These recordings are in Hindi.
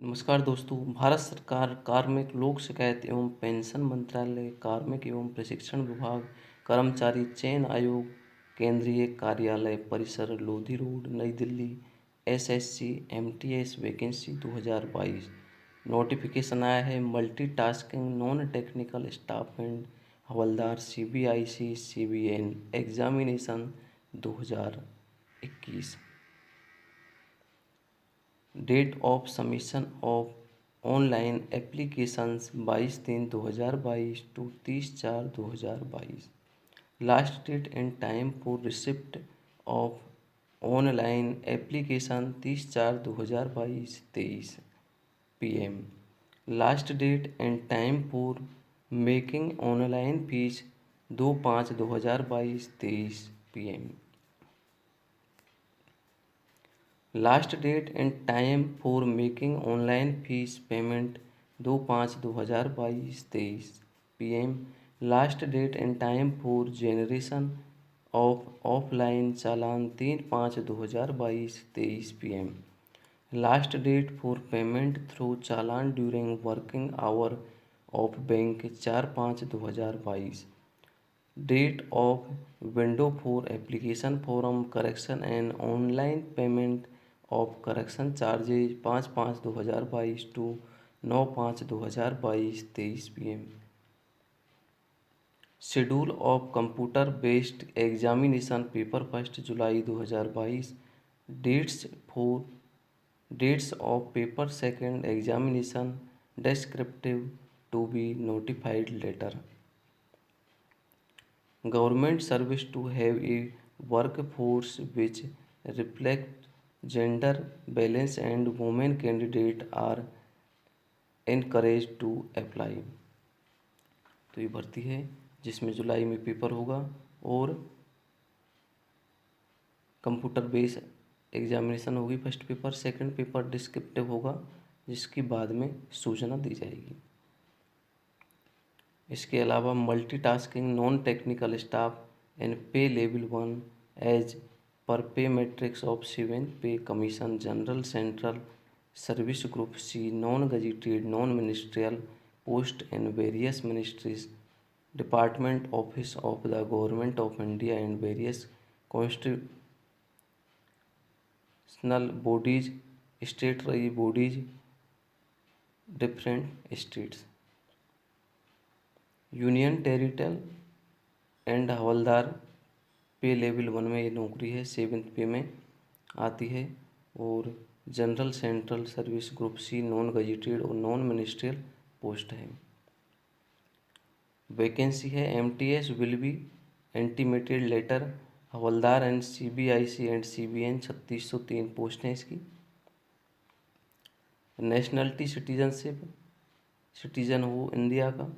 नमस्कार दोस्तों। भारत सरकार कार्मिक लोक शिकायत एवं पेंशन मंत्रालय, कार्मिक एवं प्रशिक्षण विभाग, कर्मचारी चयन आयोग, केंद्रीय कार्यालय परिसर, लोधी रोड, नई Delhi, SSC MTS vacancy 2022 notification आया है। Multitasking non technical staff and havildar CBIC CBN examination 2021। Date of submission of online applications 22/3/2022 to 30/4/2022। Last date and time for receipt of online application 30/4/2022 23 PM। Last date and time for making online fees 2/5/2022 23 PM। Last date and time for making online fees payment 2/5/2022 23 PM। Last date and time for generation of offline challan 3/5/2022 23 PM। Last date for payment through challan during working hour of bank 4/5/2022। Date of window for application form correction and online payment of correction charges 5/5/2022 to 9/5/2022 23 PM। Schedule of computer based examination paper 1 July 2022। Dates of paper second examination descriptive to be notified later. Government service to have a workforce which reflect gender balance and women candidate are encouraged to apply। तो ये भर्ती है जिसमें जुलाई में पेपर होगा और कंप्यूटर बेस एग्जामिनेशन होगी। First paper, second paper descriptive होगा जिसकी बाद में सूचना दी जाएगी। इसके अलावा multitasking non technical staff and pay level 1 as per pay matrix of 7 pay commission general central service group C non gazetted non ministerial post in various ministries department office of the government of India and various constitutional bodies statutory bodies different states. Union territory and हवलदार पे लेवल 1 में ये नौकरी है, 7th पे में आती है। और general central service group C non gazetted और नॉन मिनिस्ट्रियल पोस्ट है। वैकेंसी है MTS will be intimated later havildar and CBIC and CBN 3603 post हैं इसकी। नेशनलिटी सिटीजनशिप, सिटीजन हो इंडिया का।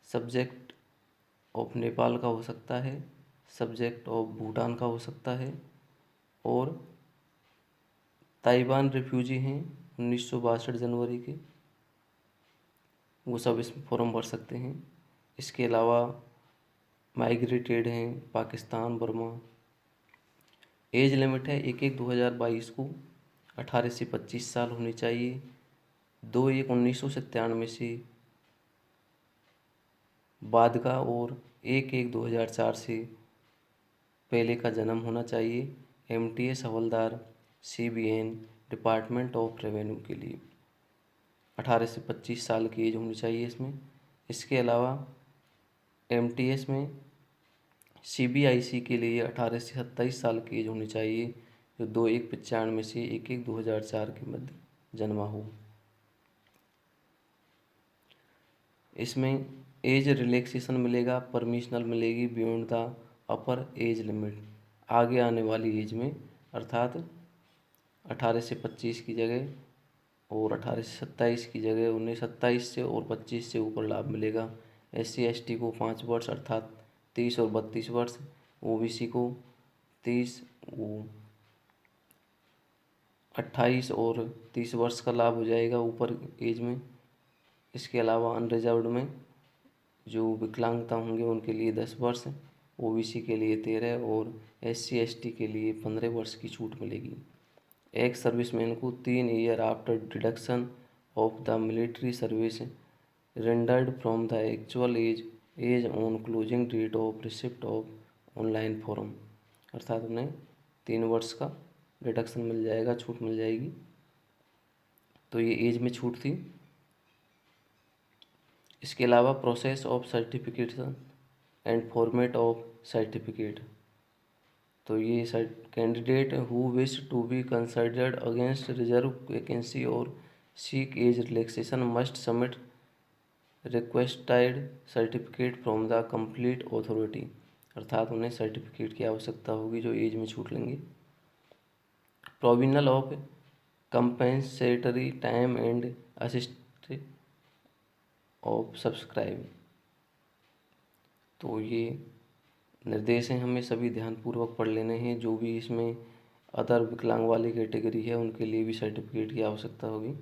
सब्जेक्ट ऑफ नेपाल का हो सकता है, सब्जेक्ट ऑफ भूटान का हो सकता है और ताइवान रिफ्यूजी हैं 1962 जनवरी के, वो सब इसमें फॉर्म भर सकते हैं। इसके अलावा माइग्रेटेड हैं पाकिस्तान, बर्मा। एज लिमिट है 1/1/2022 को 18 से 25 साल होनी चाहिए। 2/1/1997 से बाद का और 1/1/2004 से पहले का जन्म होना चाहिए। MTS havildar CBN department of revenue के लिए 18 से 25 साल की एज होनी चाहिए इसमें। इसके अलावा एमटीएस में सीबीआईसी के लिए 18 से 27 साल की एज होनी चाहिए, जो 2/1/95 से 1/1/2004 के मध्य जन्मा हो। इसमें एज रिलैक्सेशन मिलेगा, परमिशनल मिलेगी beyond the upper age limit, आगे आने वाली एज में, अर्थात 18 से 25 की जगह और 18 से 27 की जगह उन्हें 27 से और 25 से ऊपर लाभ मिलेगा। SC ST को 5 वर्ष अर्थात 30 और 32 वर्ष, OBC को 30 28 और 30 वर्ष का लाभ हो जाएगा ऊपर एज में। इसके अलावा अनरिजर्व्ड में जो विकलांगता होंगे उनके लिए 10 वर्ष, OBC के लिए 13 और SC ST के लिए 15 वर्ष की छूट मिलेगी। एक्स सर्विसमैन को 3 year after deduction of the military service rendered from the actual age on closing date of receipt of online form. अर्थात उन्हें 3 वर्ष का डिडक्शन मिल जाएगा, छूट मिल जाएगी। तो ये एज में छूट थी। इसके अलावा process of certification and format of certificate, तो ये candidate who wish to be considered against reserve vacancy और seek age relaxation must submit requested certificate from the complete authority. अर्थात उन्हें सर्टिफिकेट की आवश्यकता होगी जो एज में छूट लेंगे। Provisional of compensatory time and assist of subscribe, तो ये निर्देश हैं, हमें सभी ध्यानपूर्वक पढ़ लेने हैं। जो भी इसमें अदर विकलांग वाली कैटेगरी है उनके लिए भी सर्टिफिकेट की आवश्यकता होगी।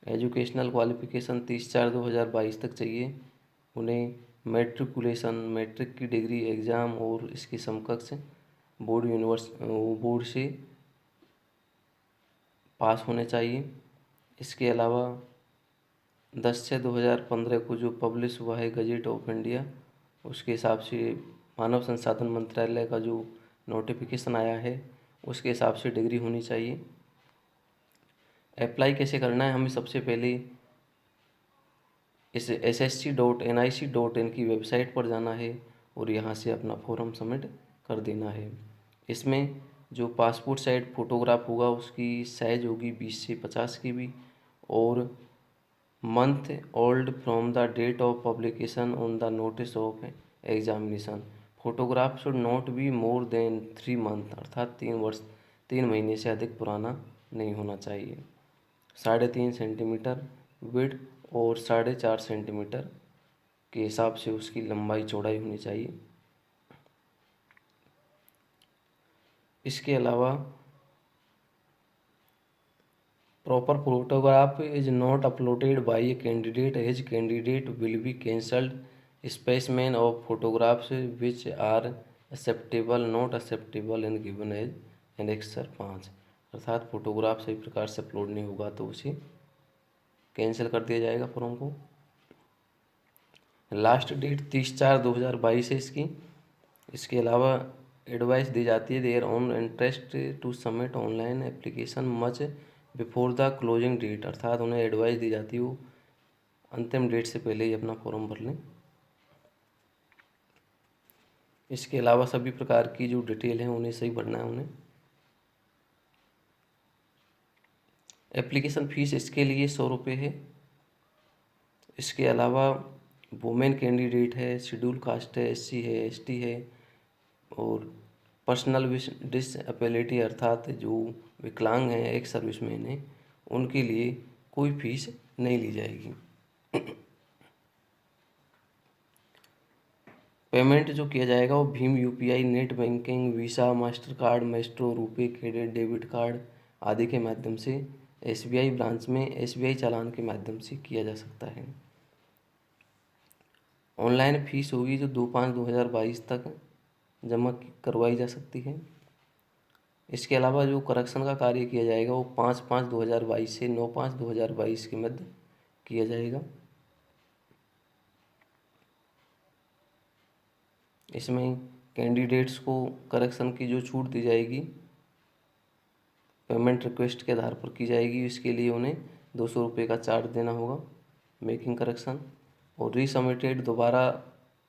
एजुकेशनल क्वालिफिकेशन 30/4/2022 तक चाहिए। उन्हें मैट्रिकुलेशन, मैट्रिक की डिग्री, एग्ज़ाम और इसके समकक्ष बोर्ड से पास होने चाहिए। इसके अलावा 10/6/2015 को जो पब्लिश हुआ है गजेट ऑफ इंडिया, उसके हिसाब से मानव संसाधन मंत्रालय का जो नोटिफिकेशन आया है उसके हिसाब से डिग्री होनी चाहिए। अप्लाई कैसे करना है, हमें सबसे पहले इस ssc.nic.in की वेबसाइट पर जाना है और यहाँ से अपना फॉर्म सबमिट कर देना है। इसमें जो पासपोर्ट साइज फ़ोटोग्राफ होगा उसकी साइज़ होगी 20 से 50 की भी, और month old from the date of publication on the notice of examination. Photograph should not be more than 3 month, अर्थात 3 महीने से अधिक पुराना नहीं होना चाहिए। 3.5 सेंटीमीटर विड्थ और 4.5 सेंटीमीटर के हिसाब से उसकी लंबाई चौड़ाई होनी चाहिए। इसके अलावा proper photograph is not uploaded by a candidate as candidate will be cancelled specimen of photographs which are acceptable not acceptable in given as annexure 5। अर्थात फोटोग्राफ सही प्रकार से अपलोड नहीं होगा तो उसे कैंसिल कर दिया जाएगा फॉर्म को। लास्ट डेट 30/4/2022 है इसकी। इसके अलावा एडवाइस दी जाती है their own interest to submit online application much before the closing date. अर्थात उन्हें एडवाइस दी जाती है वो अंतिम डेट से पहले ही अपना फॉर्म भर लें। इसके अलावा सभी प्रकार की जो डिटेल है उन्हें सही भरना है उन्हें। एप्लीकेशन फ़ीस इसके लिए 100 रुपये है। इसके अलावा वुमेन कैंडिडेट है, शेड्यूल कास्ट है, SC है, ST है और पर्सनल डिसएबिलिटी अर्थात जो विकलांग हैं, एक सर्विसमैन हैं, उनके लिए कोई फीस नहीं ली जाएगी। पेमेंट जो किया जाएगा वो Bhim UPI, net banking, visa, master card, Maestro, RuPay, credit, debit card आदि के माध्यम से SBI ब्रांच में SBI चालान के माध्यम से किया जा सकता है। ऑनलाइन फीस होगी जो 2/5/2022 तक जमा करवाई जा सकती है। इसके अलावा जो करेक्शन का कार्य किया जाएगा वो 5/5/2022 से 9/5/2022 के मध्य किया जाएगा। इसमें कैंडिडेट्स को करेक्शन की जो छूट दी जाएगी पेमेंट रिक्वेस्ट के आधार पर की जाएगी। इसके लिए उन्हें 200 रुपये का चार्ज देना होगा मेकिंग करेक्शन, और रीसबमिटेड दोबारा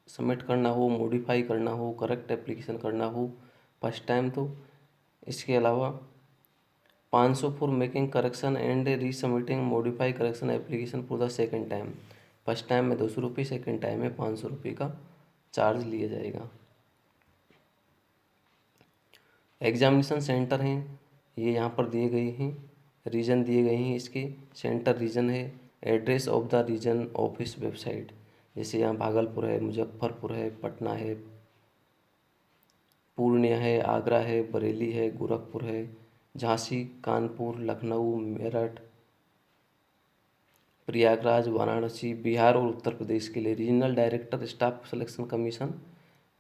सबमिट करना हो, मॉडिफाई करना हो, करेक्ट एप्लीकेशन करना हो फर्स्ट टाइम तो इसके अलावा 500 for making correction and resubmitting modify correction application for the second time. First time में 200 रुपये, सेकेंड टाइम में 500 रुपये का चार्ज लिया जाएगा। एग्जामिनेशन सेंटर हैं ये यहाँ पर दिए गए हैं, रीजन दिए गए हैं इसके। सेंटर रीजन है, address of the region office website, जैसे यहाँ भागलपुर है, मुजफ्फरपुर है, पटना है, पूर्णिया है, आगरा है, बरेली है, गोरखपुर है, झांसी, कानपुर, लखनऊ, मेरठ, प्रयागराज, वाराणसी, बिहार और उत्तर प्रदेश के लिए। Regional director staff selection commission,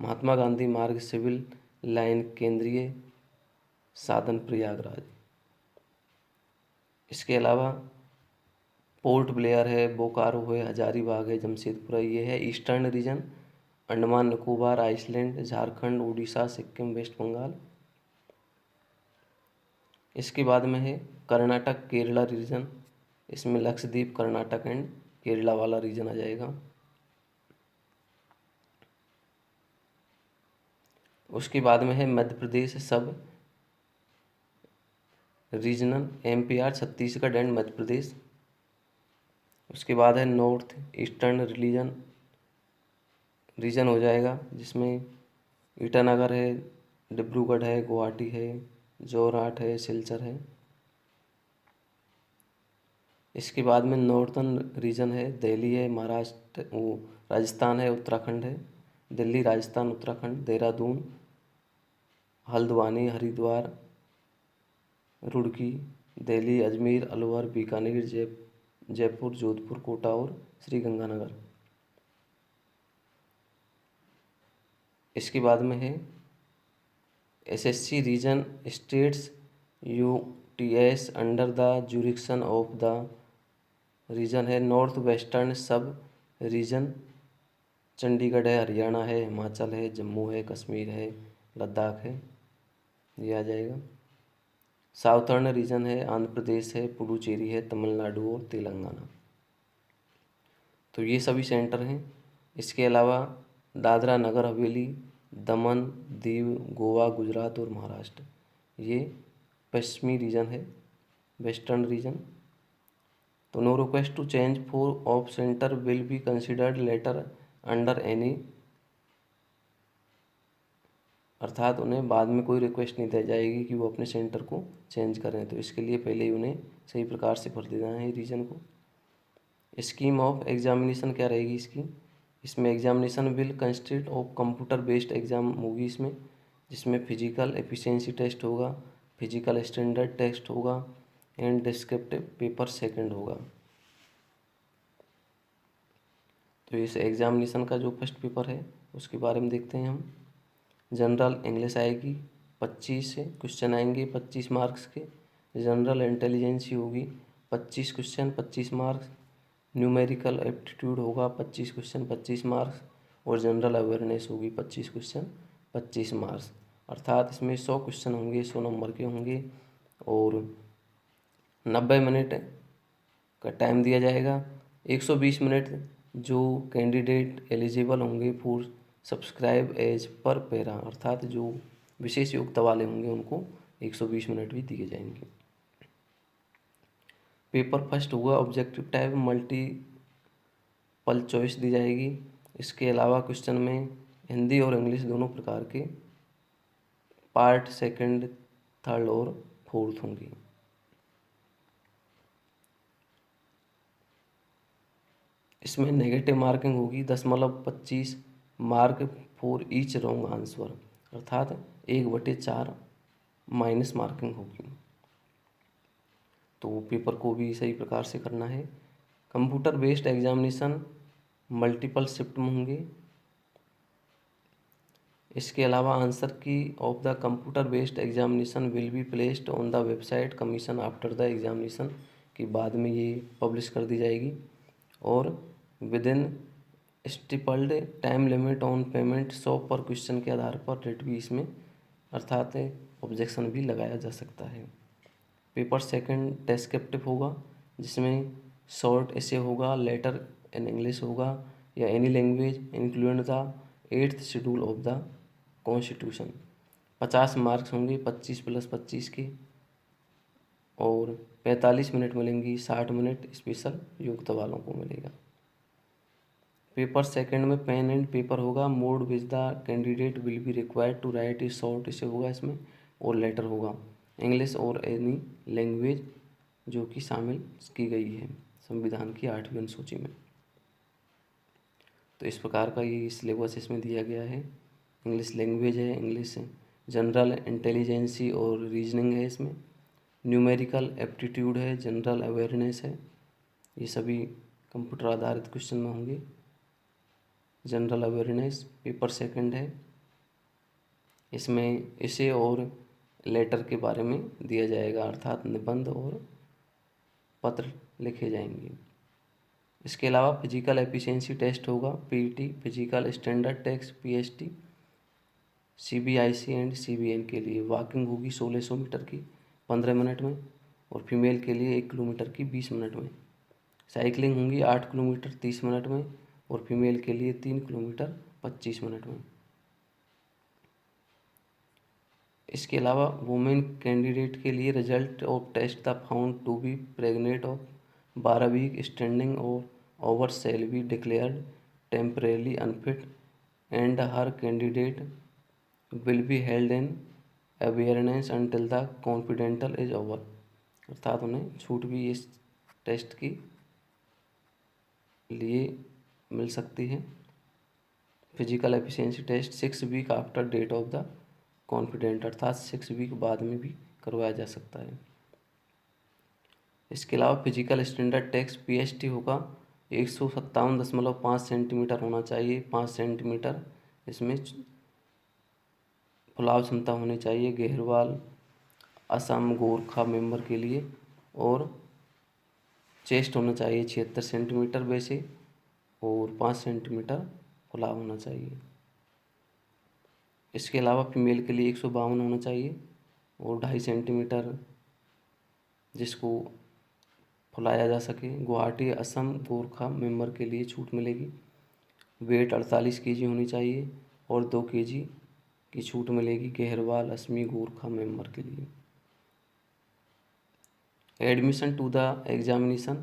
Mahatma Gandhi Marg, civil line, केंद्रीय साधन, प्रयागराज। इसके अलावा पोर्ट ब्लेयर है, बोकारो है, हजारीबाग है, जमशेदपुर है। ये है eastern region, Andaman Nicobar, island, Jharkhand, Orissa, Sikkim, West Bengal. इसके बाद में है कर्नाटक केरला रीजन, इसमें लक्षद्वीप, कर्नाटक एंड केरला वाला रीजन आ जाएगा। उसके बाद में है मध्य प्रदेश सब regional, MPR, Chhattisgarh and Madhya Pradesh. उसके बाद है नॉर्थ ईस्टर्न रीजन हो जाएगा, जिसमें ईटानगर है, डिब्रूगढ़ है, गुवाहाटी है, जोरहाट है, सिलचर है। इसके बाद में नॉर्थर्न रीजन है, दिल्ली है, महाराष्ट्र, वो राजस्थान है, उत्तराखंड है, दिल्ली, राजस्थान, उत्तराखंड, देहरादून, हल्द्वानी, हरिद्वार, रुड़की, दिल्ली, अजमेर, अलवर, बीकानेर, जयपुर, जोधपुर, कोटा और श्रीगंगानगर। इसके बाद में है SSC region states UTs under the jurisdiction of the region है north western sub region, Chandigarh है, हरियाणा है, हिमाचल है, जम्मू है, कश्मीर है, लद्दाख है, ये आ जाएगा। साउथर्न रीजन है, आंध्र प्रदेश है, पुडुचेरी है, तमिलनाडु और तेलंगाना। तो ये सभी सेंटर हैं। इसके अलावा दादरा नगर हवेली, दमन, दीव, गोवा, गुजरात और महाराष्ट्र, ये पश्चिमी रीजन है, वेस्टर्न रीजन। तो no request to change for of centre will be considered later under any, अर्थात उन्हें बाद में कोई रिक्वेस्ट नहीं दी जाएगी कि वो अपने सेंटर को चेंज करें। तो इसके लिए पहले ही उन्हें सही प्रकार से भर देना है रीजन को। स्कीम ऑफ एग्जामिनेशन क्या रहेगी इसकी, इसमें examination will consist of computer based exam होगी इसमें, जिसमें फिजिकल एफिशिएंसी टेस्ट होगा, फिजिकल स्टैंडर्ड टेस्ट होगा एंड डिस्क्रिप्टिव पेपर सेकंड होगा। तो इस एग्जामिनेशन का जो फर्स्ट पेपर है उसके बारे में देखते हैं हम। जनरल इंग्लिश आएगी, 25 से क्वेश्चन आएंगे 25 मार्क्स के। जनरल इंटेलिजेंसी होगी 25 क्वेश्चन 25 मार्क्स। न्यूमेरिकल एप्टीट्यूड होगा 25 क्वेश्चन 25 मार्क्स। और जनरल अवेयरनेस होगी 25 क्वेश्चन 25 मार्क्स। अर्थात इसमें 100 क्वेश्चन होंगे, 100 नंबर के होंगे और 90 मिनट का टाइम दिया जाएगा। 120 मिनट जो कैंडिडेट एलिजिबल होंगे for subscribe as per para, अर्थात जो विशेष योग्यता वाले होंगे उनको 120 मिनट भी दिए जाएंगे। पेपर फर्स्ट हुआ ऑब्जेक्टिव टाइप मल्टीपल चॉइस दी जाएगी। इसके अलावा क्वेश्चन में हिंदी और इंग्लिश दोनों प्रकार के पार्ट सेकंड, थर्ड और फोर्थ होंगी। इसमें नेगेटिव मार्किंग होगी 10.25 mark for each wrong answer, अर्थात 1/4 माइनस मार्किंग होगी। तो पेपर को भी सही प्रकार से करना है। Computer based examination multiple shift में होंगे। इसके अलावा answer key of the computer based examination will be placed on the website commission after the examination, कि बाद में ये पब्लिश कर दी जाएगी। और within stipulated time limit on payment 100 per question के आधार पर रेट भी इसमें, अर्थात ऑब्जेक्शन भी लगाया जा सकता है। पेपर सेकंड डिस्क्रिप्टिव होगा, जिसमें शॉर्ट ऐसे होगा, लेटर इन इंग्लिश होगा या any language including the 8th schedule of the constitution. 50 marks होंगे 25 + 25 के और 45 मिनट मिलेंगी, 60 मिनट स्पेशल योग्यता वालों को मिलेगा। पेपर सेकंड में पेन एंड पेपर होगा, mode which the candidate will be required to write a short essay होगा इसमें, और लेटर होगा इंग्लिश और एनी लैंग्वेज जो कि शामिल की गई है संविधान की 8वीं अनुसूची में। तो इस प्रकार का ये सिलेबस इसमें दिया गया है। इंग्लिश लैंग्वेज है, इंग्लिश जनरल इंटेलिजेंसी और रीजनिंग है, इसमें न्यूमेरिकल एप्टीट्यूड है, जनरल अवेयरनेस है, ये सभी कंप्यूटर आधारित क्वेश्चन में होंगे। जनरल अवेयरनेस पेपर सेकंड है, इसमें इसे और लेटर के बारे में दिया जाएगा, अर्थात निबंध और पत्र लिखे जाएंगे। इसके अलावा फिजिकल एफिशिएंसी टेस्ट होगा, PET, physical standard test PST, CBIC and CBN के लिए वॉकिंग होगी 1600 मीटर की 15 मिनट में, और फीमेल के लिए 1 किलोमीटर की 20 मिनट में। साइकिलिंग होंगी 8 किलोमीटर 30 मिनट में, और फीमेल के लिए 3 किलोमीटर 25 मिनट में। इसके अलावा वुमेन कैंडिडेट के लिए result of test the found to be pregnant of 12 week standing और over shall be declared temporarily unfit and her candidate will be held in awareness until the confidential is over. अर्थात उन्हें छूट भी इस टेस्ट की लिए मिल सकती है। Physical efficiency test 6 week after date of the confident, अर्थात 6 वीक बाद में भी करवाया जा सकता है। इसके अलावा फिजिकल स्टैंडर्ड टेस्ट पीएसटी होगा 157.5 सेंटीमीटर होना चाहिए, 5 सेंटीमीटर इसमें फुलाव क्षमता होनी चाहिए गहरवाल असम गोरखा मेंबर के लिए, और चेस्ट होना चाहिए 76 सेंटीमीटर वैसे, और 5 सेंटीमीटर फुलाव होना चाहिए। इसके अलावा फीमेल के लिए 152 होना चाहिए, और 2.5 सेंटीमीटर जिसको फुलाया जा सके। गुवाहाटी असम गोरखा मेंबर के लिए छूट मिलेगी। वेट 48 केजी होनी चाहिए, और 2 केजी की छूट मिलेगी गहरवाल असमी गोरखा मेंबर के लिए। Admission to the examination,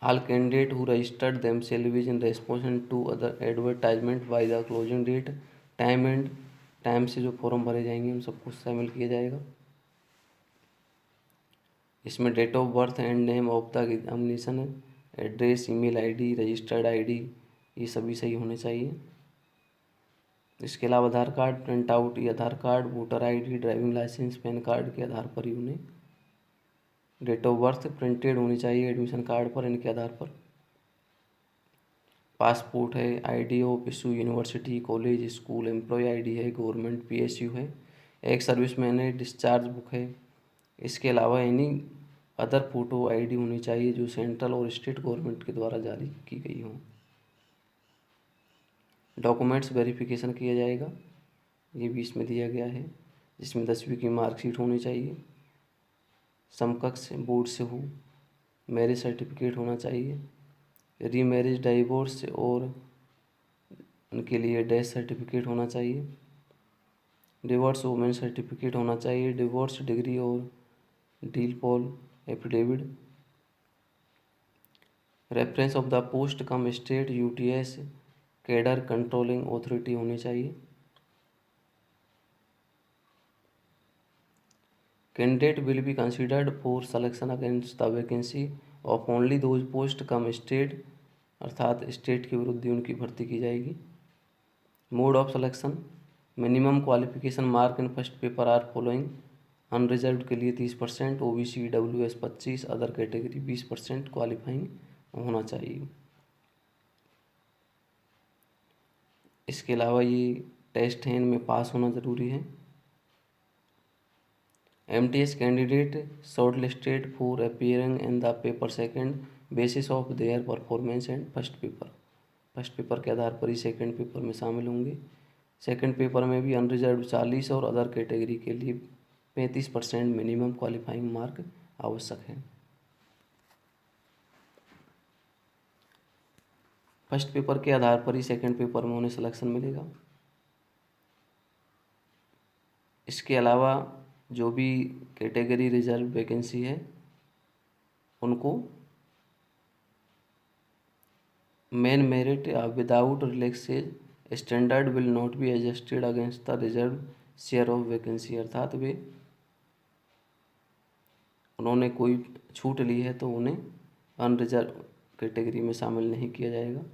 all candidate who registered themselves in response to other advertisement by the closing date time से जो फॉर्म भरे जाएंगे उन सबको शामिल किया जाएगा। इसमें date of birth and name of the examination, address, email ID, registered ID, ये सभी सही होने चाहिए। इसके अलावा आधार कार्ड प्रिंट आउट, ये Aadhaar card, voter ID, driving licence, PAN card के आधार पर ही उन्हें डेट ऑफ बर्थ प्रिंटेड होनी चाहिए एडमिशन कार्ड पर, इनके आधार पर। पासपोर्ट है, ID of issue university, college, school, employ ID है, गवर्नमेंट पीएसयू है, एक सर्विसमैन है, डिस्चार्ज बुक है। इसके अलावा एनी अदर फोटो आईडी होनी चाहिए जो सेंट्रल और स्टेट गवर्नमेंट के द्वारा जारी की गई हो। डॉक्यूमेंट्स वेरिफिकेशन किया जाएगा, ये भी इसमें दिया गया है, जिसमें 10वीं की मार्कशीट होनी चाहिए, समकक्ष बोर्ड से हो, मैरिज सर्टिफिकेट होना चाहिए, रीमैरिज, डाइवोर्स और उनके लिए डेथ सर्टिफिकेट होना चाहिए, डिवोर्स वुमेन सर्टिफिकेट होना चाहिए, डिवोर्स डिग्री और deed poll affidavit, reference of the post cum state UTs cadre controlling authority होनी चाहिए। Candidate will be considered for selection against the vacancy of only those post cum state, अर्थात स्टेट के विरुद्ध उनकी भर्ती की जाएगी। Mode of selection, minimum qualification mark in first paper are following, unreserved के लिए 30%, OBC WS 25, other category 20% qualifying होना चाहिए। इसके अलावा ये टेस्ट हैं, इनमें पास होना ज़रूरी है। MTS candidate short listed for appearing in the paper second basis of their performance and first paper के आधार पर ही सेकंड पेपर में शामिल होंगे। सेकंड पेपर में भी अनरिजर्व 40 और अदर कैटेगरी के लिए 35% मिनिमम क्वालिफाइंग मार्क आवश्यक है। फर्स्ट पेपर के आधार पर ही सेकंड पेपर में उन्हें सिलेक्शन मिलेगा। इसके अलावा जो भी कैटेगरी रिजर्व वैकेंसी है उनको main merit without relaxes standard will not be adjusted against the reserve share of vacancy, अर्थात वे उन्होंने कोई छूट ली है तो उन्हें अनरिजर्व कैटेगरी में शामिल नहीं किया जाएगा।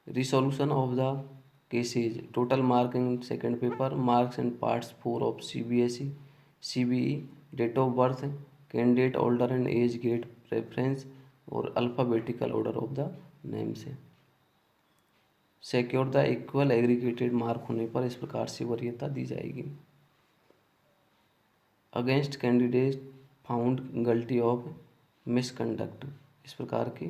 Resolution of the cases, total mark in second paper, marks and parts 4 of CBSE CBE, date of birth, candidate order and age get preference, और alphabetical order of the name से secure the equal aggregated mark होने पर इस प्रकार से वरीयता दी जाएगी। Against candidate found guilty of misconduct. इस प्रकार की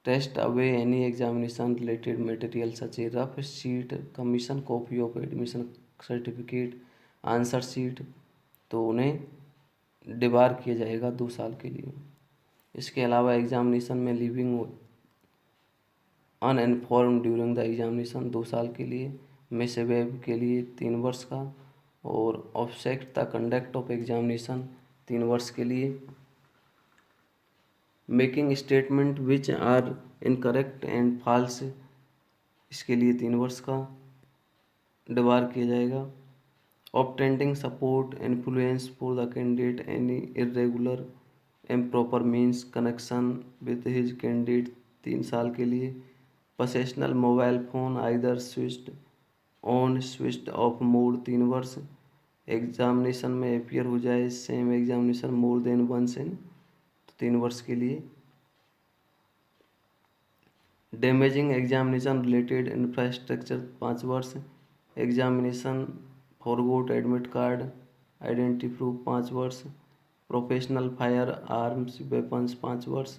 test away any examination related material such a rough sheet, commission, copy of admission certificate, answer sheet, तो उन्हें डिबार किया जाएगा 2 साल के लिए। इसके अलावा एग्जामिनेशन में लिविंग अनइन्फॉर्म ड्यूरिंग द एग्जामिनेशन 2 साल के लिए, मिसबिहेव के लिए 3 वर्ष का, और obstruct the conduct of examination 3 वर्ष के लिए, making statement which are incorrect and false, इसके लिए 3 वर्ष का डिबार किया जाएगा। Obtaining support influence for the candidate any irregular improper means connection with his candidate 3 साल के लिए। Possession mobile phone either switched on switched off mode 3 वर्ष। एग्जामिनेशन में अपियर हो जाए same examination more than once in, तो 3 वर्ष के लिए। डैमेजिंग एग्जामिनेशन रिलेटेड इंफ्रास्ट्रक्चर 5 वर्ष। Examination forgot admit card identity proof 5 वर्ष। प्रोफेशनल फायर आर्म्स वेपन्स 5 वर्ष।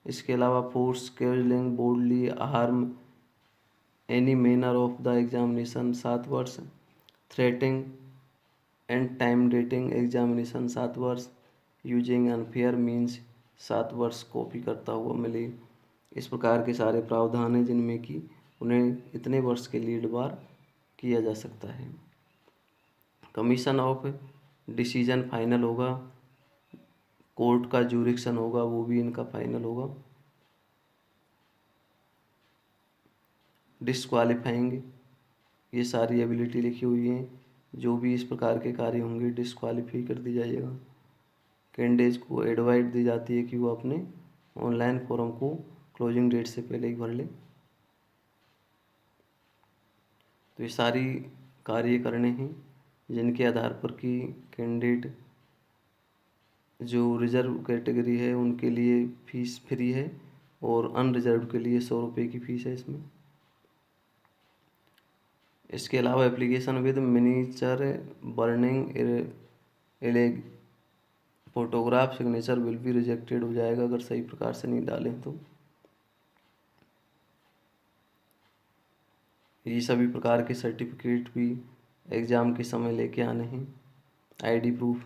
इसके अलावा force causing bodily harm any manner of the examination 7 वर्ष। Threatening and time dating examination 7 वर्ष। यूजिंग अनफेयर मीन्स 7 वर्ष कॉपी करता हुआ मिले। इस प्रकार के सारे प्रावधान हैं जिनमें कि उन्हें इतने वर्ष के लिए डिबार किया जा सकता है। कमीशन ऑफ डिसीजन फाइनल होगा, कोर्ट का जुरिक्शन होगा वो भी इनका फाइनल होगा। डिस्क्वालीफाइंग, ये सारी एबिलिटी लिखी हुई है, जो भी इस प्रकार के कार्य होंगे डिस्क्वालीफाई कर दी जाएगा। कैंडिडेट को एडवाइस दी जाती है कि वो अपने ऑनलाइन फॉर्म को क्लोजिंग डेट से पहले ही भर ले। तो ये सारी कार्य करने हैं जिनके आधार पर कि कैंडिडेट जो रिजर्व कैटेगरी है उनके लिए फीस फ्री है और अनरिजर्व के लिए 100 रुपये की फीस है इसमें। इसके अलावा एप्लीकेशन विद मिनीचर बर्निंग एलेग photograph signature will be rejected हो जाएगा अगर सही प्रकार से नहीं डालें तो। ये सभी प्रकार के सर्टिफिकेट भी एग्ज़ाम के समय लेके आने हैं। आईडी प्रूफ,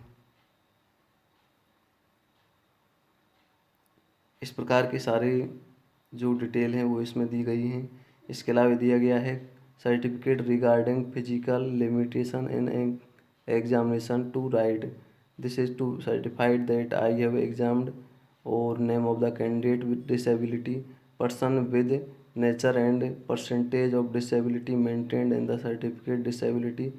इस प्रकार के सारे जो डिटेल हैं वो इसमें दी गई हैं। इसके अलावा दिया गया है certificate regarding physical limitation in examination to write this is to certified that I have examined, और name of the candidate with disability, person with nature and percentage of disability mentioned in the certificate. Disability,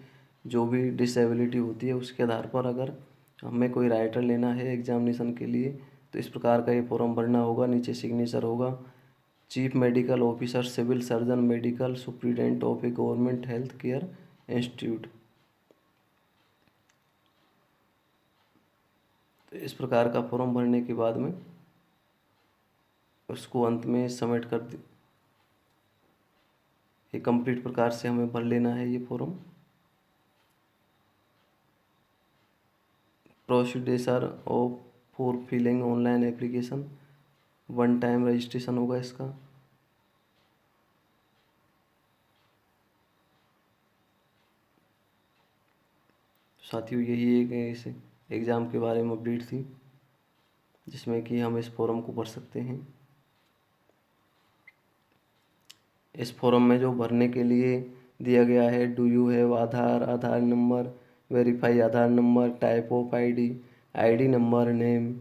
जो भी डिसेबिलिटी होती है उसके आधार पर अगर हमें कोई राइटर लेना है एग्जामिनेशन के लिए तो इस प्रकार का ये फॉर्म भरना होगा। नीचे सिग्नेचर होगा chief medical officer, civil surgeon, medical superintendent of a government health care institute. तो इस प्रकार का फॉर्म भरने के बाद में उसको अंत में सबमिट कर दी। ये कंप्लीट प्रकार से हमें भर लेना है ये form. Procedure of for filling online application, 1 time registration होगा इसका। साथियों यही एक इस एग्ज़ाम के बारे में अपडेट थी जिसमें कि हम इस फॉर्म को भर सकते हैं। इस फॉर्म में जो भरने के लिए दिया गया है do you have Aadhaar, Aadhaar number, verify Aadhaar number, type of ID, ID number, name,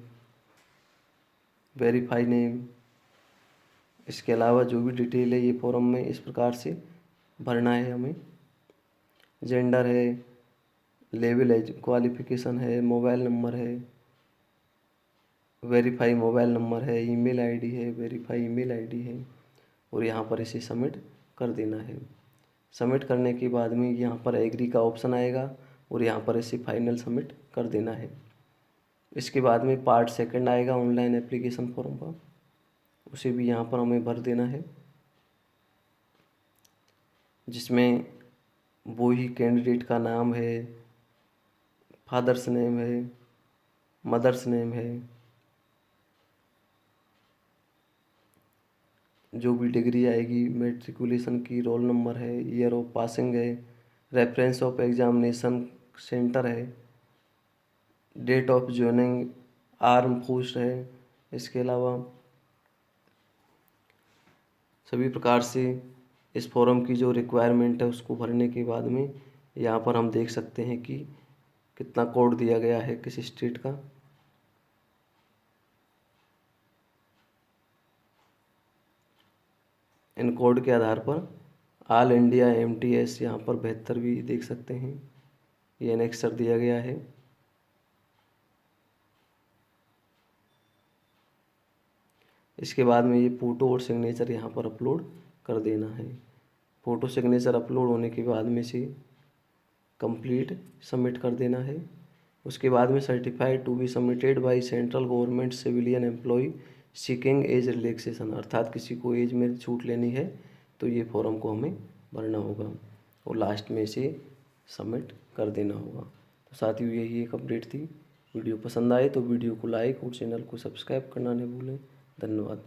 verify name. इसके अलावा जो भी डिटेल है ये फॉर्म में इस प्रकार से भरना है हमें। जेंडर है, लेवल एज क्वालिफिकेशन है, मोबाइल नंबर है, वेरीफाई मोबाइल नंबर है, ईमेल आईडी है, वेरीफाई ईमेल आईडी है, और यहाँ पर इसे सबमिट कर देना है। सबमिट करने के बाद में यहाँ पर एग्री का ऑप्शन आएगा और यहाँ पर इसे फाइनल सबमिट कर देना है। इसके बाद में पार्ट 2 आएगा ऑनलाइन एप्लीकेशन फॉर्म का, उसे भी यहाँ पर हमें भर देना है, जिसमें वो ही कैंडिडेट का नाम है, फादर्स नेम है, मदर्स नेम है, जो भी डिग्री आएगी, मेट्रिकुलेशन की, रोल नंबर है, ईयर ऑफ पासिंग है, रेफरेंस ऑफ एग्जामिनेशन सेंटर है, date of joining arm force है। इसके अलावा सभी प्रकार से इस फॉर्म की जो रिक्वायरमेंट है उसको भरने के बाद में यहाँ पर हम देख सकते हैं कि कितना कोड दिया गया है किस स्टेट का। इन कोड के आधार पर ऑल इंडिया MTS यहाँ पर 72 भी देख सकते हैं, ये एनेक्सर दिया गया है। इसके बाद में ये फ़ोटो और सिग्नेचर यहाँ पर अपलोड कर देना है। फ़ोटो सिग्नेचर अपलोड होने के बाद में से कंप्लीट सबमिट कर देना है। उसके बाद में certified to be submitted by central government civilian employ seeking age relaxation, अर्थात किसी को एज में छूट लेनी है तो ये फॉर्म को हमें भरना होगा और लास्ट में इसे सबमिट कर देना होगा। तो साथियों यही एक अपडेट थी। वीडियो पसंद आए तो वीडियो को लाइक और चैनल को सब्सक्राइब करना न भूलें। धन्यवाद।